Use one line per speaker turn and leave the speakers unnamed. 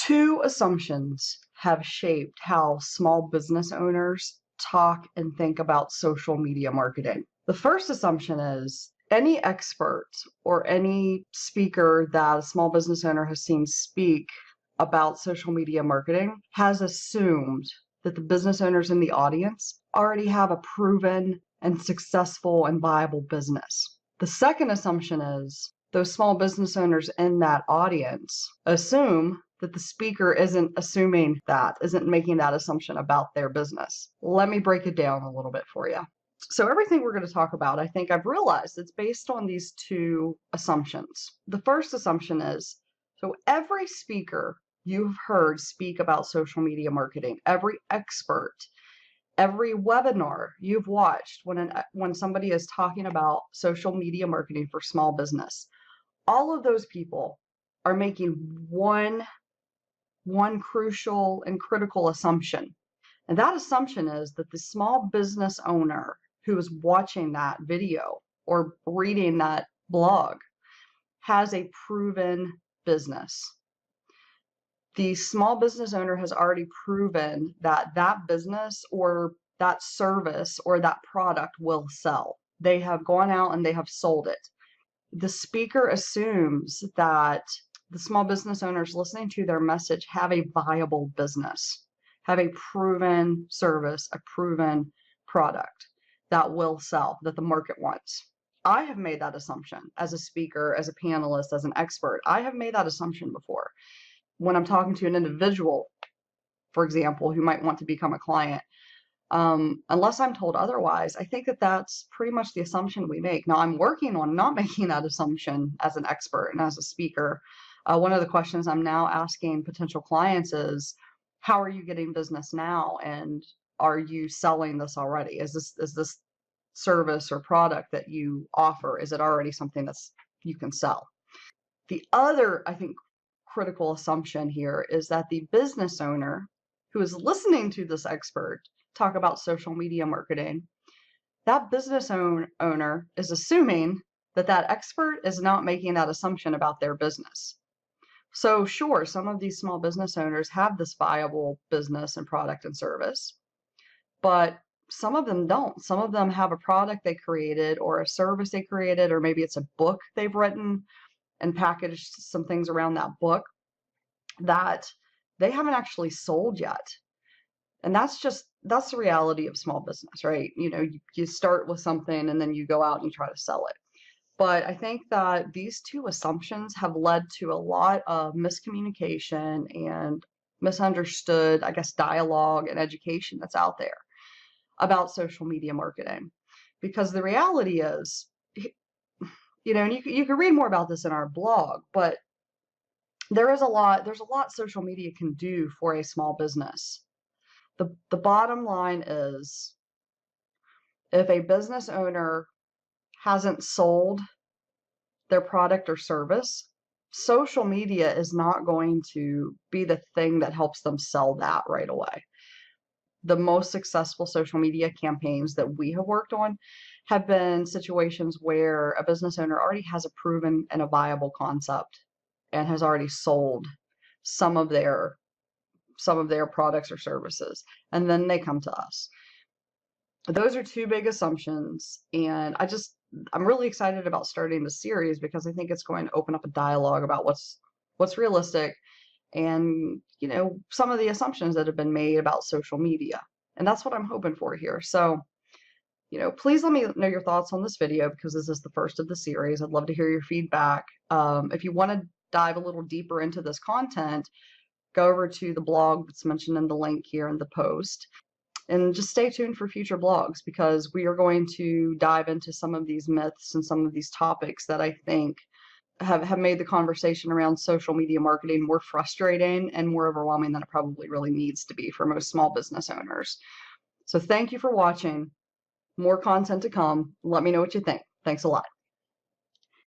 Two assumptions have shaped how small business owners talk and think about social media marketing. The first assumption is any expert or any speaker that a small business owner has seen speak about social media marketing has assumed that the business owners in the audience already have a proven and successful and viable business. The second assumption is those small business owners in that audience assume that the speaker isn't making that assumption about their business. Let me break it down a little bit for you. So everything we're going to talk about, I think I've realized it's based on these two assumptions. The first assumption is, so every speaker you've heard speak about social media marketing, every expert, every webinar you've watched when somebody is talking about social media marketing for small business, all of those people are making one crucial and critical assumption. And that assumption is that the small business owner who is watching that video or reading that blog has a proven business. The small business owner has already proven that that business or that service or that product will sell. They have gone out and they have sold it. The speaker assumes that the small business owners listening to their message have a viable business, have a proven service, a proven product that will sell, that the market wants. I have made that assumption as a speaker, as a panelist, as an expert. I have made that assumption before. When I'm talking to an individual, for example, who might want to become a client, unless I'm told otherwise, I think that that's pretty much the assumption we make. Now, I'm working on not making that assumption as an expert and as a speaker. One of the questions I'm now asking potential clients is, how are you getting business now? And are you selling this already? Is this service or product that you offer, is it already something that's you can sell? The other, I think, critical assumption here is that the business owner who is listening to this expert talk about social media marketing, that business owner is assuming that that expert is not making that assumption about their business. So sure, some of these small business owners have this viable business and product and service, but some of them don't. Some of them have a product they created or a service they created, or maybe it's a book they've written and packaged some things around that book that they haven't actually sold yet. And that's the reality of small business, right? You start with something and then you go out and you try to sell it. But I think that these two assumptions have led to a lot of miscommunication and misunderstood, I guess, dialogue and education that's out there about social media marketing. Because the reality is, and you can read more about this in our blog, but there's a lot social media can do for a small business. The bottom line is, if a business owner hasn't sold their product or service, social media is not going to be the thing that helps them sell that right away. The most successful social media campaigns that we have worked on have been situations where a business owner already has a proven and a viable concept and has already sold some of their products or services, and then they come to us. Those are two big assumptions, and I'm really excited about starting the series because I think it's going to open up a dialogue about what's realistic and some of the assumptions that have been made about social media. And that's what I'm hoping for here. So please let me know your thoughts on this video because this is the first of the series. I'd love to hear your feedback. If you want to dive a little deeper into this content, go over to the blog that's mentioned in the link here in the post. And just stay tuned for future blogs because we are going to dive into some of these myths and some of these topics that I think have made the conversation around social media marketing more frustrating and more overwhelming than it probably really needs to be for most small business owners. So thank you for watching. More content to come. Let me know what you think. Thanks a lot.